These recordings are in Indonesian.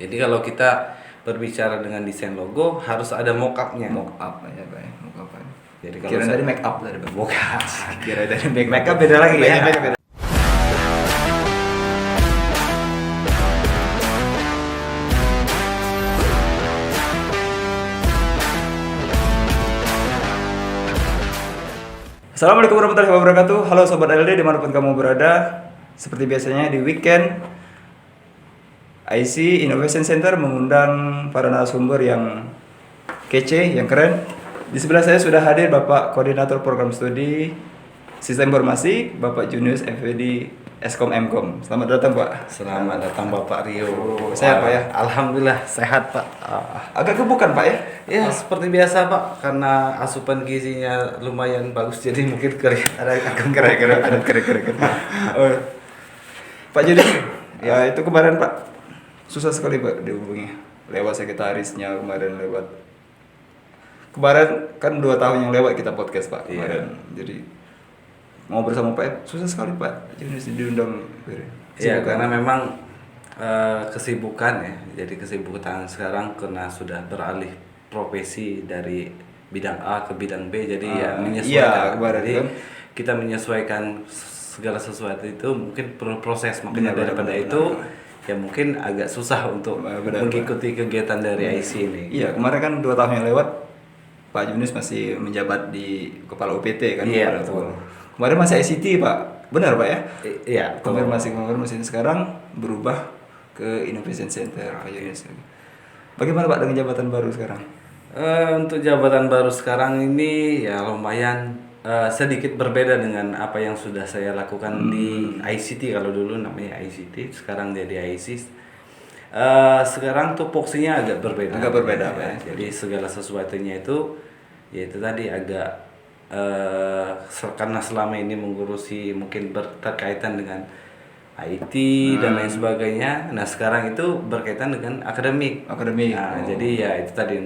Jadi kalau kita berbicara dengan desain logo harus ada mock-up-nya. Mock-up aja Pak ya, mock-up aja. Jadi kalau Kira saya- dari make up tadi Pak. Bukan. Kira dari Make up beda lagi ya. Beda. Assalamualaikum warahmatullahi wabarakatuh. Halo Sobat LD dimanapun kamu berada. Seperti biasanya di weekend IC Innovation Center mengundang para narasumber yang kece, yang keren. Di sebelah saya sudah hadir Bapak Koordinator Program Studi Sistem Informasi, Bapak Junius FWD Eskom Mkom. Selamat datang Pak. Selamat datang Bapak Rio. Sehat, Pak, ya? Alhamdulillah sehat Pak. Agak kebukan Pak ya? Ya seperti biasa Pak, karena asupan gizinya lumayan bagus jadi mungkin ada agak Keren. Oh. Pak Junius, ya itu kemarin Pak susah sekali Pak dihubungi lewat sekretarisnya kemarin kan 2 tahun yang lewat kita podcast Pak kemarin. Jadi mau bersama Pak susah sekali Pak Junius diundang. Ya karena memang kesibukan ya. Jadi kesibukan sekarang karena sudah beralih profesi dari bidang A ke bidang B, jadi ya menyesuaikan. Kemarin Jadi kan kita menyesuaikan segala sesuatu itu mungkin perlu proses, makanya Benar, daripada benar. itu ya mungkin agak susah untuk Benar, mengikuti kegiatan dari IC ini. Iya, kemarin kan 2 tahun yang lewat Pak Junius masih menjabat di kepala UPT kan. Iya, kemarin. betul. Kemarin masih ICT Pak, benar Pak ya? Iya, betul. Konfirmasi sekarang berubah ke Innovation Center Pak Junius. Bagaimana Pak dengan jabatan baru sekarang? Untuk jabatan baru sekarang ini ya lumayan sedikit berbeda dengan apa yang sudah saya lakukan di ICT. Kalau dulu namanya ICT, sekarang jadi IC. Sekarang tupoksinya agak berbeda. Agak berbeda, Pak, ya. Jadi segala sesuatunya itu, ya itu tadi agak karena selama ini mengurusi mungkin berkaitan dengan IT dan lain sebagainya. Nah sekarang itu berkaitan dengan akademik. Nah, jadi ya itu tadi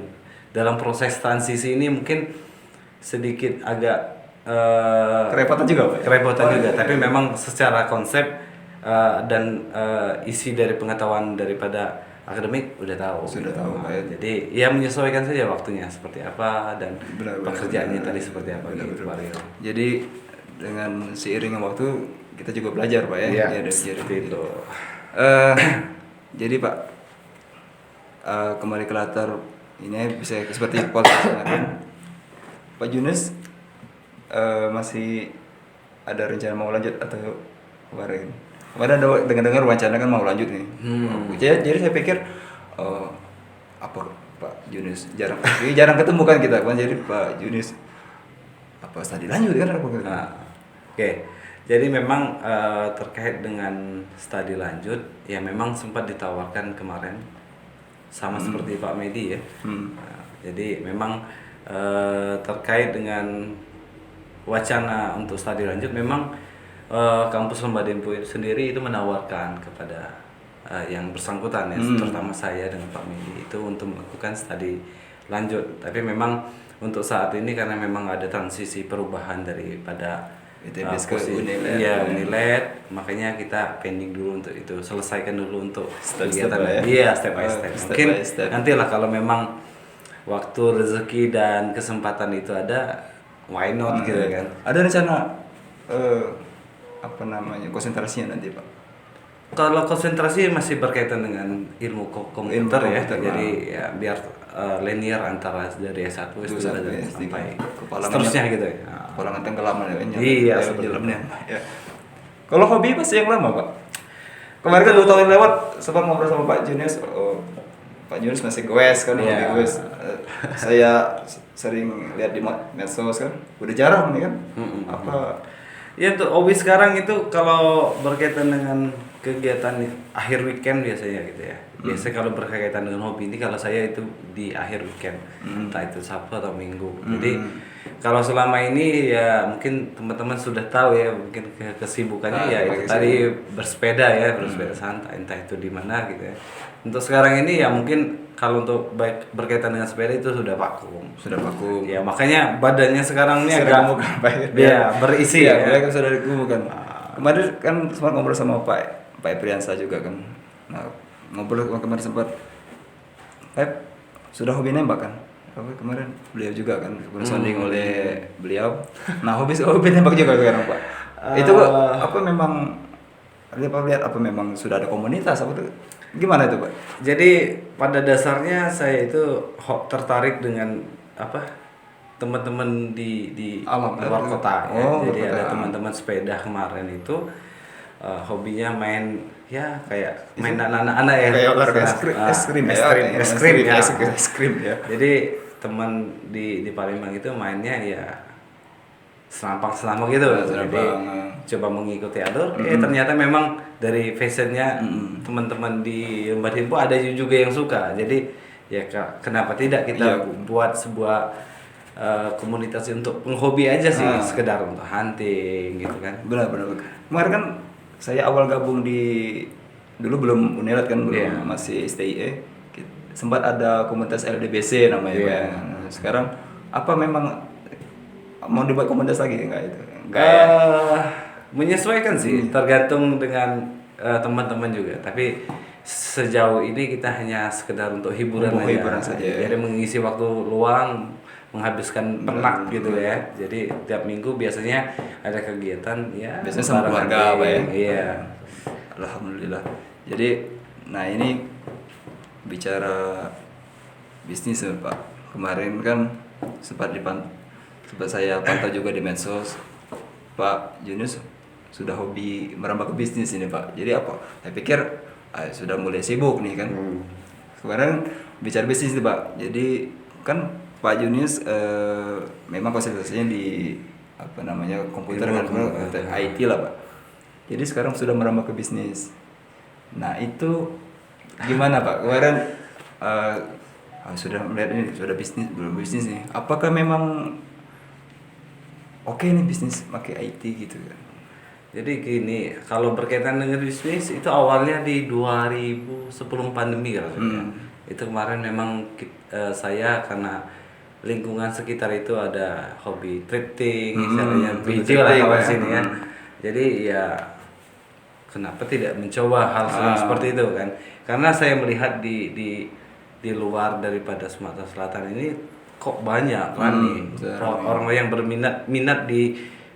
dalam proses transisi ini mungkin sedikit agak Kerepotan juga Pak. kerepotan juga. Tapi memang secara konsep dan isi dari pengetahuan daripada akademik udah tahu. Sudah tahu, Pak, ya. Jadi ya menyesuaikan saja waktunya seperti apa dan Benar, pekerjaannya benar. tadi seperti apa gitu Pak Rio. Jadi dengan seiringnya waktu kita juga belajar Pak ya. Iya, dari seperti itu. Jadi Pak kembali ke latar ini bisa seperti podcast kan. Pak Junius masih ada rencana mau lanjut atau kemarin ada dengar wacana kan mau lanjut nih. Jadi saya pikir apa Pak Junius jarang ketemu kan kita kan, jadi Pak Junius apa studi lanjut kan apa gitu. Nah, oke. Jadi memang terkait dengan studi lanjut ya memang sempat ditawarkan kemarin sama seperti Pak Medi ya. Nah, jadi memang terkait dengan wacana untuk studi lanjut memang kampus Lembah Dempo sendiri itu menawarkan kepada yang bersangkutan ya, terutama saya dengan Pak Medi itu untuk melakukan studi lanjut. Tapi memang untuk saat ini karena memang ada transisi perubahan daripada ITB ke Unilet. Iya, Unilet, makanya kita pending dulu untuk itu, selesaikan dulu untuk Step-step kegiatan. lah ya. Iya, step by step. Step Mungkin by step. nantilah kalau memang waktu rezeki dan kesempatan itu ada, why not gitu kan. Ada rencana konsentrasinya nanti Pak? Kalau konsentrasi masih berkaitan dengan ilmu komputer ya, komputer, jadi ya biar linear antara dari S1 S2 S1, dan S3. sampai Kepala seterusnya gitu ya. Kepala tenggelaman ya. Iya, sebenarnya. Ya. Kalau hobi masih yang lama Pak? Kemarin kan 2 tahun lewat sempat ngobrol sama Pak Junius. Pak Junius masih goes kan, Iya. hobi goes. Saya sering lihat di medsos kan, udah jarang nih kan. Apa Ya tuh hobi sekarang itu kalau berkaitan dengan kegiatan akhir weekend biasanya gitu ya. Biasanya kalau berkaitan dengan hobi ini kalau saya itu di akhir weekend, entah itu Sabtu atau Minggu. Jadi kalau selama ini ya mungkin teman-teman sudah tahu ya mungkin kesibukannya ya itu tadi bersepeda ya, bersepeda santai entah itu di mana gitu ya. Untuk sekarang ini ya mungkin kalau untuk berkaitan dengan sepeda itu sudah vakum. Ya makanya badannya sekarang ini agak berisi ya. Mereka sudah dikumpulkan. Kemarin kan sempat ngobrol sama Pak Epriansa juga kan. Nah, ngobrol kemarin sempat sudah hobi nembak kan? Apa kemarin beliau juga kan sounding oleh beliau. Nah, hobi nembak juga sekarang Pak. Itu apa memang lihat apa memang sudah ada komunitas apa tuh? Gimana itu Pak? Jadi pada dasarnya saya itu tertarik dengan apa teman-teman di Alam, luar kota ya. oh, Jadi luar ada kota. teman-teman sepeda kemarin itu hobinya main ya kayak main anak-anak ya. Kayak olahraga Setelah- es krim es krim ya. Jadi teman di Palembang itu mainnya ya selampang gitu. Jadi coba mengikuti alur. Ternyata memang dari fashionnya teman-teman di Lembah Dimpo ada juga yang suka. Jadi ya kenapa tidak kita buat sebuah komunitas untuk penghobi aja sih, sekedar untuk hunting gitu kan. Benar. Kemarin kan saya awal gabung dulu belum Unilat kan, belum masih STIE. Sempat ada komunitas LDBC namanya Pak. Nah, sekarang apa memang mau dibuat komunitas lagi enggak itu? Menyesuaikan sih, tergantung dengan teman-teman juga. Tapi sejauh ini kita hanya sekedar untuk hiburan aja. Jadi mengisi waktu luang, menghabiskan penat gitu ya. Jadi tiap minggu biasanya ada kegiatan ya. Biasanya sama keluarga Pak ya. Iya. Alhamdulillah. Jadi, nah ini bicara bisnis ya, Pak. Kemarin kan sempat saya pantau juga di medsos. Pak Yunus sudah hobi merambah ke bisnis ini Pak. Jadi apa? Saya pikir sudah mulai sibuk nih kan. Kemarin bicara bisnis nih Pak. Jadi kan Pak Yunus memang konsentrasinya di apa namanya komputer kan, IT lah Pak. Jadi sekarang sudah merambah ke bisnis. Nah itu gimana Pak? Kemarin sudah melihat ini sudah belum bisnis nih. Apakah memang oke nih bisnis pakai IT gitu kan? Jadi gini, kalau berkaitan dengan bisnis itu awalnya di 2000 sebelum pandemi kan. Itu kemarin memang saya karena lingkungan sekitar itu ada hobi thrifting, misalnya video lah kalau sini kan. Jadi ya kenapa tidak mencoba hal seperti itu kan? Karena saya melihat di luar daripada Sumatera Selatan ini kok banyak kan nih orang yang minat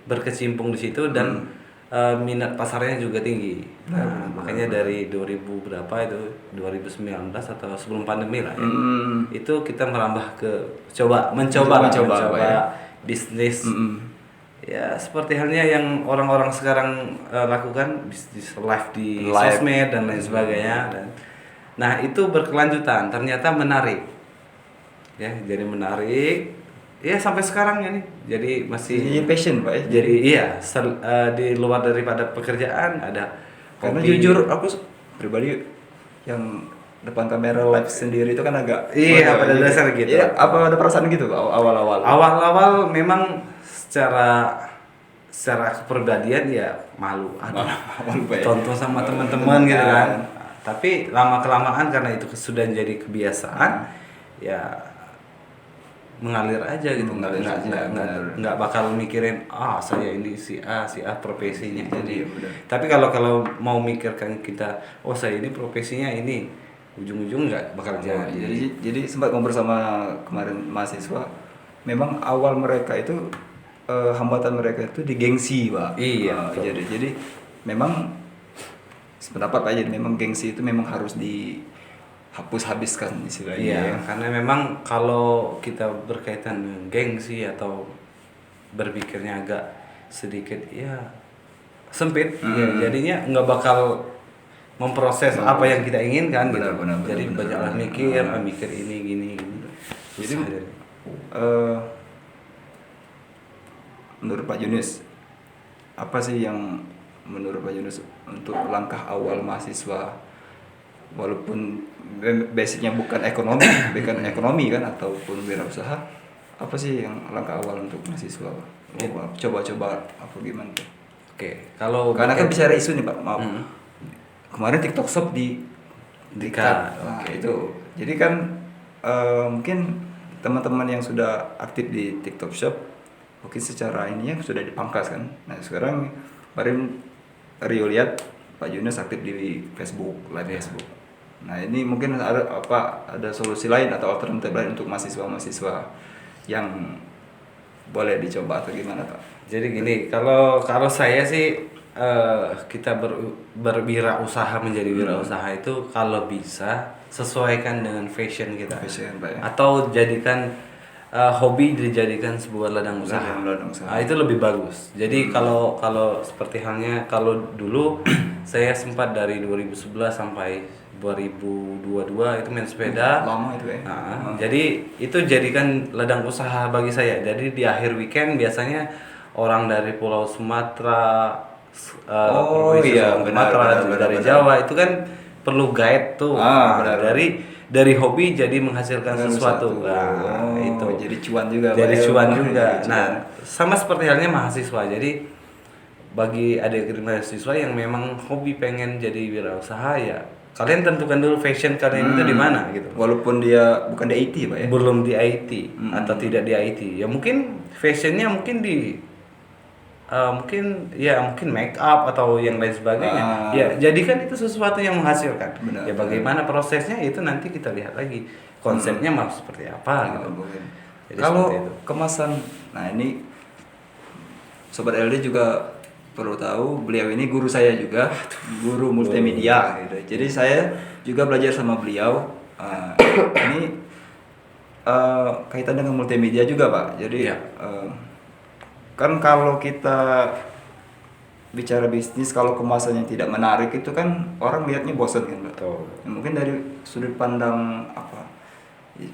berkecimpung di situ dan minat pasarnya juga tinggi. Makanya dari 2000 berapa itu 2019 atau sebelum pandemi lah ya. Itu kita merambah ke mencoba bisnis. Ya seperti halnya yang orang-orang sekarang lakukan, bisnis live di sosmed dan lain sebagainya. Nah itu berkelanjutan, ternyata menarik. Ya jadi menarik. Ya sampai sekarang ini jadi masih jadi passion Pak ya. Jadi iya di luar daripada pekerjaan ada karena hobi. jujur aku pribadi yang depan kamera live sendiri itu kan agak pada dasar gitu. Ya, apa ada perasaan gitu awal-awal? Awal-awal memang secara kepribadian ya malu tonton sama teman-teman gitu kan. Tapi lama kelamaan karena itu sudah jadi kebiasaan ya mengalir aja gitu, nggak bakal mikirin saya ini si A profesinya jadi. Tapi kalau mau mikirkan kita saya ini profesinya ini ujung-ujung nggak bakal jadi. Jadi sempat ngobrol sama kemarin mahasiswa, memang awal mereka itu hambatan mereka itu di gengsi Pak. Iya. Jadi memang sependapat Pak, jadi memang gengsi itu memang harus habiskan istilahnya. Iya, karena memang kalau kita berkaitan dengan gengsi atau berpikirnya agak sedikit ya sempit, ya jadinya nggak bakal memproses apa yang kita inginkan gitu. Jadi banyaklah mikir ini gini. Jadi menurut Pak Yunus apa sih yang menurut Pak Yunus untuk langkah awal mahasiswa, walaupun basicnya bukan ekonomi kan ataupun wirausaha, apa sih yang langkah awal untuk mahasiswa? Coba-coba apa gimana tuh? Oke, kalau karena kan bicara isu nih Pak, maaf. Kemarin TikTok Shop di cut. Itu. Jadi kan mungkin teman-teman yang sudah aktif di TikTok Shop mungkin secara ininya sudah dipangkas kan. Nah, sekarang kemarin Rio lihat Pak Yunus aktif di Facebook, live Facebook. Nah ini mungkin ada solusi lain atau alternatif lain untuk mahasiswa yang boleh dicoba atau gimana Pak? Jadi gini, kalau saya sih kita berwirausaha menjadi wirausaha itu kalau bisa sesuaikan dengan fashion kita. Fashion, Pak, ya. Atau jadikan hobi dijadikan sebuah ladang usaha. Ladang usaha. Nah, itu lebih bagus. Jadi kalau seperti halnya kalau dulu saya sempat dari 2011 sampai 2022 itu main sepeda. Lama itu ya. Jadi itu jadikan ladang usaha bagi saya. Jadi di akhir weekend biasanya orang dari Pulau Sumatera, benar, dari Jawa itu kan perlu guide tuh. Benar. Dari hobi jadi menghasilkan sesuatu. Itu. Jadi cuan juga. Jadi Pak, cuan ya. juga. Jadi Nah, cuan. sama seperti halnya mahasiswa. Jadi bagi adik-adik mahasiswa yang memang hobi pengen jadi wirausaha ya kalian tentukan dulu fashion kalian itu di mana gitu. Walaupun dia bukan di IT Pak ya. Belum di IT atau tidak di IT. Ya mungkin fashionnya mungkin di mungkin make up atau yang lain sebagainya. Ya jadikan itu sesuatu yang menghasilkan. Benar, ya bagaimana prosesnya itu nanti kita lihat lagi. Konsepnya mau seperti apa gitu. Jadi Kalau seperti itu. kemasan, nah ini Sobat LD juga perlu tahu, beliau ini guru saya juga, guru multimedia gitu. Jadi saya juga belajar sama beliau. Ini kaitan dengan multimedia juga Pak. Jadi kan kalau kita bicara bisnis, kalau kemasannya tidak menarik itu kan orang lihatnya bosan kan Pak. Betul. Ya, mungkin dari sudut pandang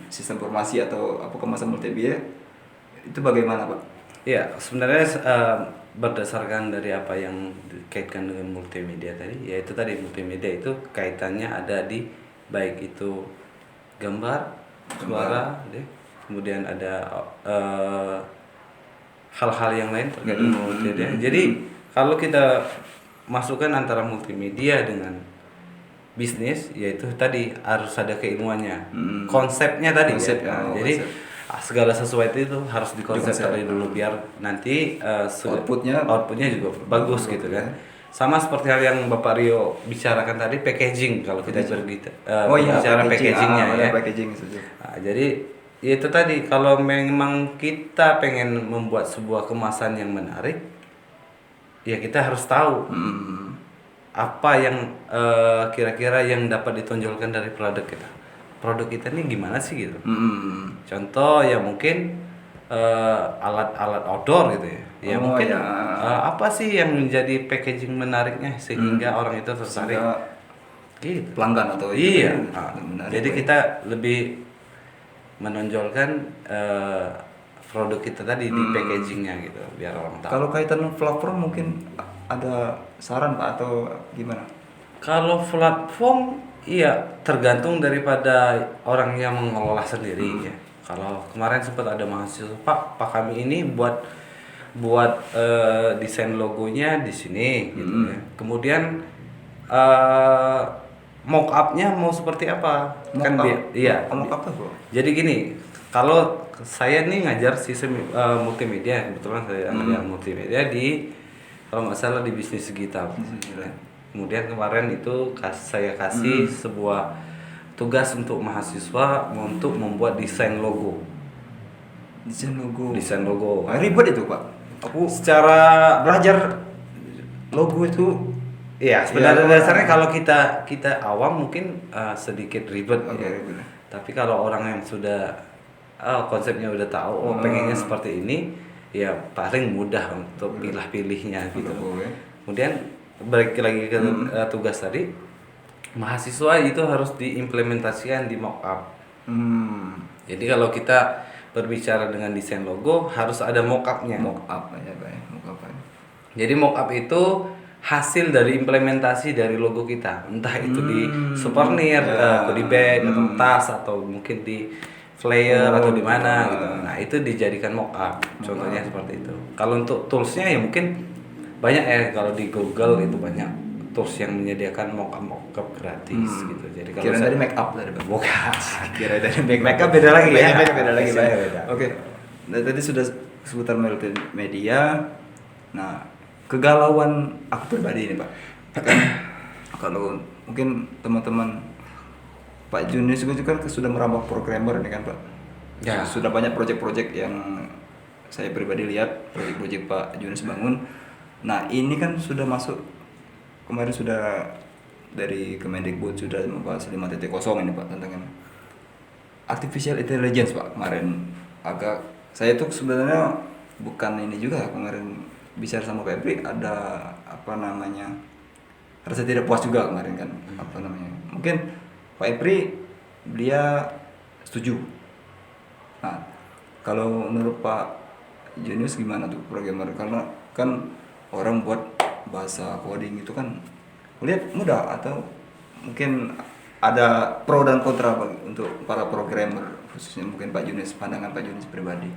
sistem informasi atau kemasan multimedia itu bagaimana Pak? Ya sebenarnya berdasarkan dari apa yang dikaitkan dengan multimedia tadi, yaitu tadi multimedia itu kaitannya ada di baik itu gambar, suara, kemudian ada hal-hal yang lain terkait dengan multimedia. Jadi kalau kita masukkan antara multimedia dengan bisnis, yaitu tadi harus ada keilmuannya, konsepnya tadi. Jadi segala sesuatu itu harus dikonsep dari dulu biar nanti outputnya juga bagus gitu kan. Sama seperti hal yang Bapak Rio bicarakan tadi, packaging kalau kita bicara packagingnya ya. Packaging Jadi itu tadi kalau memang kita pengen membuat sebuah kemasan yang menarik, ya kita harus tahu apa yang kira-kira yang dapat ditonjolkan dari produk kita. Produk kita ini gimana sih gitu. Contoh ya mungkin alat-alat outdoor gitu ya. Ya mungkin apa sih yang menjadi packaging menariknya sehingga orang itu tertarik. Gitu. Pelanggan atau iya. Jadi kita lebih menonjolkan produk kita tadi di packagingnya gitu biar orang tahu. Kalau kaitan platform mungkin ada saran Pak atau gimana? Kalau platform iya tergantung daripada orang yang mengelola sendiri ya. Kalau kemarin sempat ada mahasiswa, Pak kami ini buat desain logonya di sini gitu ya. Kemudian mock up-nya mau seperti apa? Iya. Mock up Bro. Jadi gini, kalau saya nih ngajar sistem multimedia, kebetulan saya ngajar multimedia di kalau nggak salah di bisnis digital. Kemudian kemarin itu saya kasih sebuah tugas untuk mahasiswa untuk membuat desain logo. Desain logo. Ribet itu Pak. Aku Secara belajar logo itu ya sebenarnya dasarnya kalau kita awam mungkin sedikit ribet. Ribet. Tapi kalau orang yang sudah konsepnya udah tahu, pengennya seperti ini, ya paling mudah untuk pilih-pilihnya gitu. Kemudian balik lagi ke tugas tadi, mahasiswa itu harus diimplementasikan di mockup. Jadi kalau kita berbicara dengan desain logo harus ada mockupnya. Mockup ya Pak. Jadi mockup itu hasil dari implementasi dari logo kita, entah itu di souvenir, goodie bag atau tas atau mungkin di flyer atau di mana gitu. Nah itu dijadikan mockup. Contohnya seperti itu. Kalau untuk toolsnya ya mungkin banyak ya, kalau di Google itu banyak tools yang menyediakan mockup gratis gitu. Jadi kalau kira dari make up tadi Pak. Bukan. Kira dari make up beda lagi ya. Beda lagi Pak. Beda. Oke. Nah, tadi sudah seputar multimedia. Nah, kegalauan aku pribadi ini Pak. Kalau mungkin teman-teman Pak Junis itu kan sudah merambah programmer ini kan Pak. Ya. Sudah banyak proyek-proyek yang saya pribadi lihat, proyek-proyek Pak Junis bangun. Nah ini kan sudah masuk, kemarin sudah dari Kemendikbud sudah membahas 5.0 ini Pak tentang artificial intelligence Pak kemarin. Agak saya tuh sebenarnya bukan ini juga kemarin bicara sama Pak Epri, ada apa namanya, rasa tidak puas juga kemarin kan, apa namanya, mungkin Pak Epri dia setuju. Nah kalau menurut Pak Junius gimana tuh programmer, karena kan orang buat bahasa coding itu kan lihat mudah, atau mungkin ada pro dan kontra untuk para programmer, khususnya mungkin Pak Junis, pandangan Pak Junis pribadi.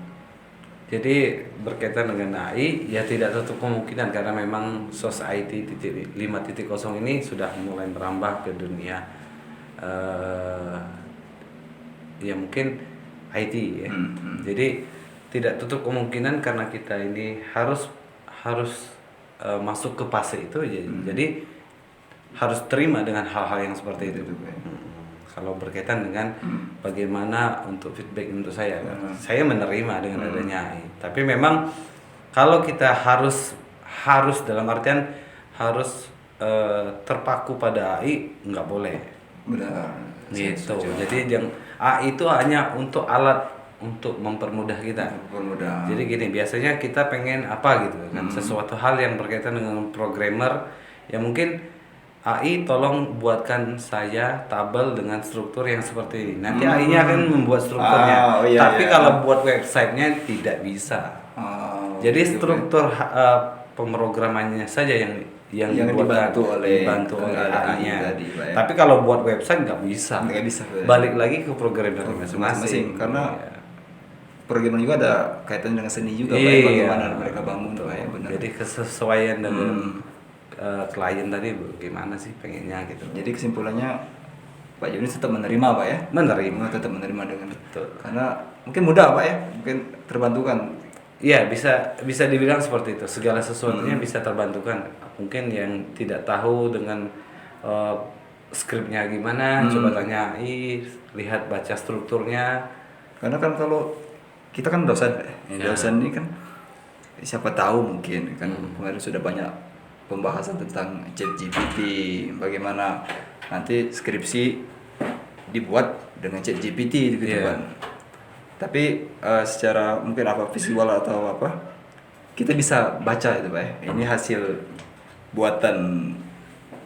Jadi berkaitan dengan AI ya tidak tutup kemungkinan, karena memang SOS IT 5.0 ini sudah mulai merambah ke dunia ya mungkin IT ya. Jadi tidak tutup kemungkinan karena kita ini harus masuk ke fase itu ya. Jadi harus terima dengan hal-hal yang seperti itu. Kalau berkaitan dengan bagaimana untuk feedback untuk saya menerima dengan adanya AI. Tapi memang kalau kita harus dalam artian harus terpaku pada AI, nggak boleh. Benar. Gitu. Jadi AI itu hanya untuk alat untuk mempermudah kita. Mempermudah. Jadi gini, biasanya kita pengen apa gitu kan, sesuatu hal yang berkaitan dengan programmer, ya mungkin AI tolong buatkan saya tabel dengan struktur yang seperti ini. Nanti AI-nya akan membuat strukturnya. Tapi kalau buat websitenya tidak bisa. Jadi struktur pemrogramannya saja yang dibantu oleh AI-nya. Tapi kalau buat website nggak bisa. Balik lagi ke programmer masing-masing. Karena programmer juga ada kaitan dengan seni juga, bagaimana mereka bangun. Benar. Jadi kesesuaian dengan klien tadi bagaimana sih pengennya gitu. Jadi kesimpulannya Pak Joni tetap menerima Pak ya? Tetap menerima dengan betul. Karena mungkin mudah Pak ya, mungkin terbantukan. Iya, bisa dibilang seperti itu. Segala sesuatunya bisa terbantukan. Mungkin yang tidak tahu dengan skripnya gimana, coba tanya AI, lihat baca strukturnya. Karena kan kalau kita kan dosen, dosen ini kan siapa tahu mungkin kan kemarin sudah banyak pembahasan tentang ChatGPT, bagaimana nanti skripsi dibuat dengan ChatGPT gitu kan. Tapi secara mungkin apa visual atau apa, kita bisa baca itu Pak ya. Ini hasil buatan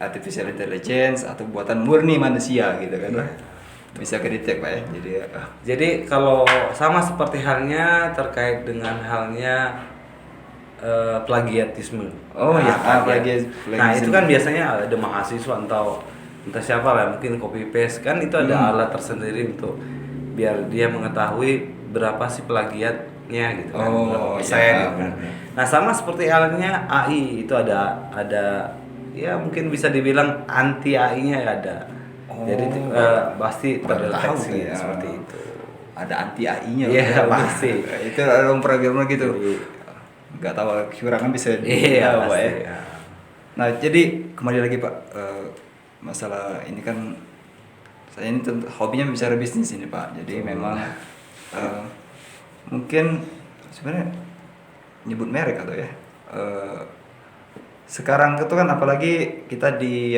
artificial intelligence atau buatan murni manusia gitu kan. Bisa kedetek Pak ya. Jadi kalau sama seperti halnya terkait dengan halnya plagiatisme. Plagiatisme. Nah itu kan biasanya ada mahasiswa atau entah siapa lah, mungkin copy paste kan, itu ada alat tersendiri untuk biar dia mengetahui berapa sih plagiatnya gitu kan, berapa persen gitu kan. Nah sama seperti halnya AI itu ada ya mungkin bisa dibilang anti AI-nya ada. Jadi pasti terdeteksi seperti itu. Ada anti AI-nya. Iya pasti. Itu ada programmer gitu. Nggak tahu kekurangan bisa Pak ya. Nah jadi kembali lagi Pak, masalah ini kan saya ini hobinya bicara bisnis ini Pak. Jadi memang mungkin sebenarnya nyebut merek atau ya, sekarang itu kan apalagi kita di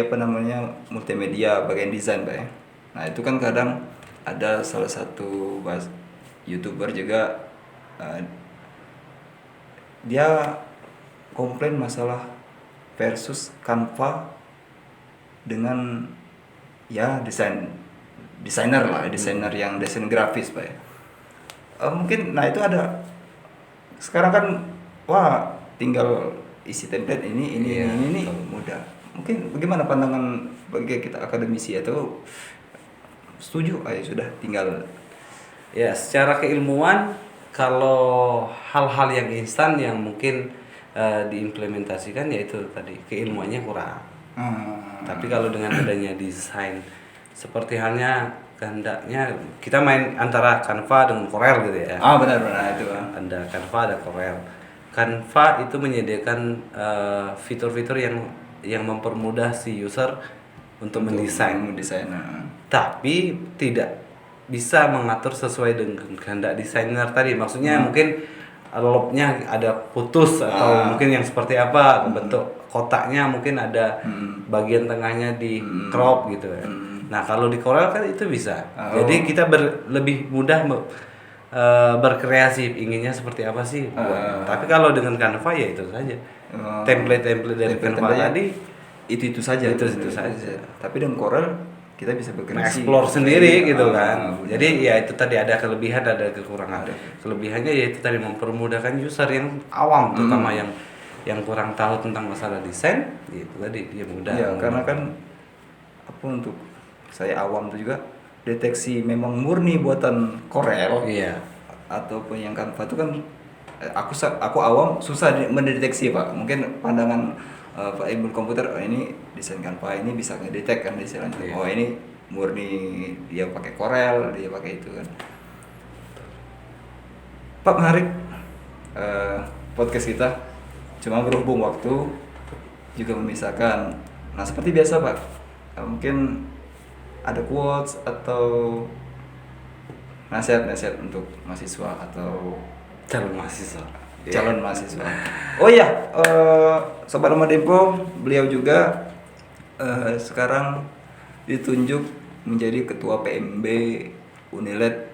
multimedia bagian desain Pak ya. Nah itu kan kadang ada salah satu YouTuber juga dia komplain masalah versus Canva dengan ya desainer yang desain grafis Pak ya. Mungkin nah itu ada sekarang kan tinggal isi template ini mudah. Mungkin bagaimana pandangan bagi kita akademisi, atau setuju sudah tinggal ya secara keilmuan. Kalau hal-hal yang instan yang mungkin diimplementasikan, yaitu tadi keilmuannya kurang. Tapi kalau dengan adanya desain, seperti halnya kehendaknya kita main antara Canva dengan Corel gitu ya. Benar itu. Ada Canva, ada Corel. Canva itu menyediakan fitur-fitur yang mempermudah si user untuk mendesain. tapi tidak bisa mengatur sesuai dengan kehendak desainer tadi. Maksudnya mungkin lobnya ada putus atau mungkin yang seperti apa bentuk kotaknya, mungkin ada bagian tengahnya di crop gitu ya. Nah kalau di Corel kan itu bisa. Jadi kita lebih mudah berkreasi inginnya seperti apa sih buatnya. Tapi kalau dengan Canva ya itu saja. Template dari Canva tadi itu saja. Itu saja. Tapi dengan Corel kita bisa berkreasi, explore sendiri gitu kan. Jadi ya itu tadi ada kelebihan, ada kekurangan. Kelebihannya yaitu tadi mempermudahkan user yang awam, terutama yang kurang tahu tentang masalah desain, itu tadi dia mudah. Ya, karena kan untuk saya awam itu juga deteksi memang murni buatan Corel. Iya. Ataupun yang Canva itu kan aku awam susah mendeteksi Pak. Mungkin pandangan Pak Ibu komputer, ini desain Canva ini bisa ngedetek kan istilahnya. Iya. Oh ini murni dia pakai Corel, dia pakai itu kan. Pak menarik podcast kita. Cuma berhubung waktu juga memisahkan. Nah seperti biasa Pak, mungkin ada quotes atau nasihat-nasihat untuk mahasiswa atau Calon mahasiswa. calon mahasiswa. Oh iya, Sobat Rumah Dempo, beliau juga sekarang ditunjuk menjadi Ketua PMB Unilet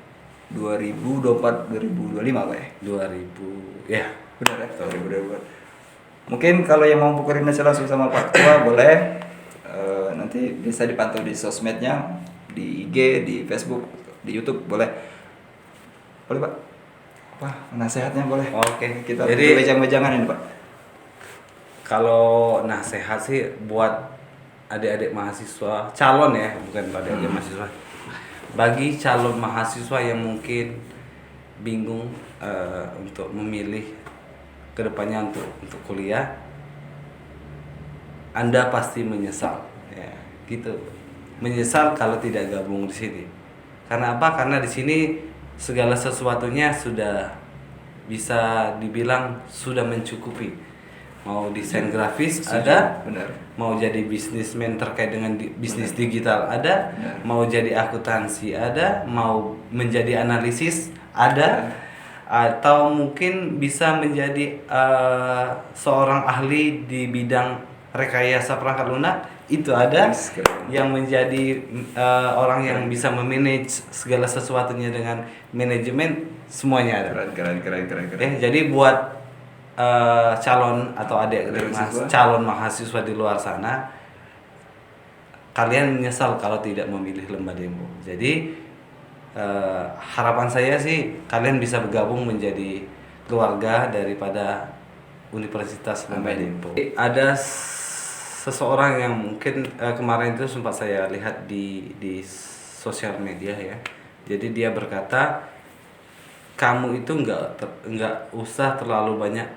2024-2025 Pak ya? 2000 ya. Benar ya? 2024. Mungkin kalau yang mau koordinasi langsung sama Pak Ketua boleh, nanti bisa dipantau di sosmednya, di IG, di Facebook, di YouTube boleh. Boleh Pak? Wah, nasihatnya boleh. Oke. Kita Jadi bejang-bejangan ini Pak. kalau nasihat sih buat adik-adik mahasiswa calon ya, bukan adik-adik mahasiswa. Bagi calon mahasiswa yang mungkin bingung untuk memilih kedepannya untuk kuliah, Anda pasti menyesal, ya gitu. Menyesal kalau tidak gabung di sini. Karena apa? Karena di sini segala sesuatunya sudah bisa dibilang sudah mencukupi. Mau desain grafis ada, benar. Mau jadi bisnismen terkait dengan bisnis digital ada, mau jadi akuntansi ada, mau menjadi analisis ada, atau mungkin bisa menjadi seorang ahli di bidang rekayasa perangkat lunak itu ada, yang menjadi orang yang bisa memanage segala sesuatunya dengan manajemen, semuanya ada. Keren. Jadi buat calon atau calon mahasiswa di luar sana, kalian menyesal kalau tidak memilih Lembah Dempo. Jadi harapan saya sih kalian bisa bergabung menjadi keluarga daripada Universitas Lembah Dempo. Ada seseorang yang mungkin kemarin itu sempat saya lihat di sosial media ya. Jadi dia berkata, kamu itu nggak usah terlalu banyak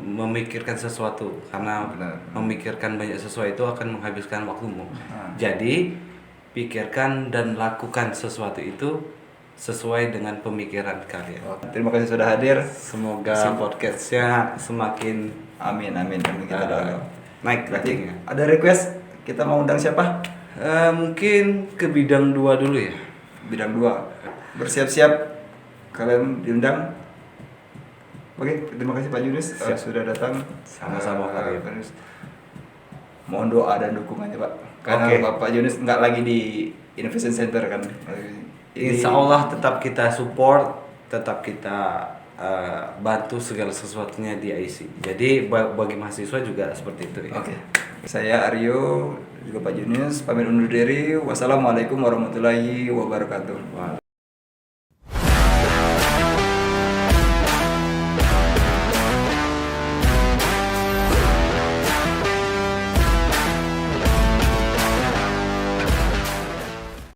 memikirkan sesuatu, karena memikirkan banyak sesuatu itu akan menghabiskan waktumu. Jadi pikirkan dan lakukan sesuatu itu sesuai dengan pemikiran kalian. Terima kasih sudah hadir. Semoga podcastnya semakin Amin. Kita doakan. naik ratingnya. Ada request kita mau undang siapa? Mungkin ke bidang 2 dulu ya. Bidang 2. Bersiap-siap kalian diundang. Oke, terima kasih Pak Yunus sudah datang. Sama-sama Pak Yunus. Mohon doa dan dukungannya Pak. Karena Bapak Yunus nggak lagi di Innovation Center kan. Insya Allah tetap kita support, tetap kita bantu segala sesuatunya di IC. Jadi bagi mahasiswa juga seperti itu ya. Oke. Saya Aryo, juga Pak Yunus, pamit undur diri. Wassalamualaikum warahmatullahi wabarakatuh.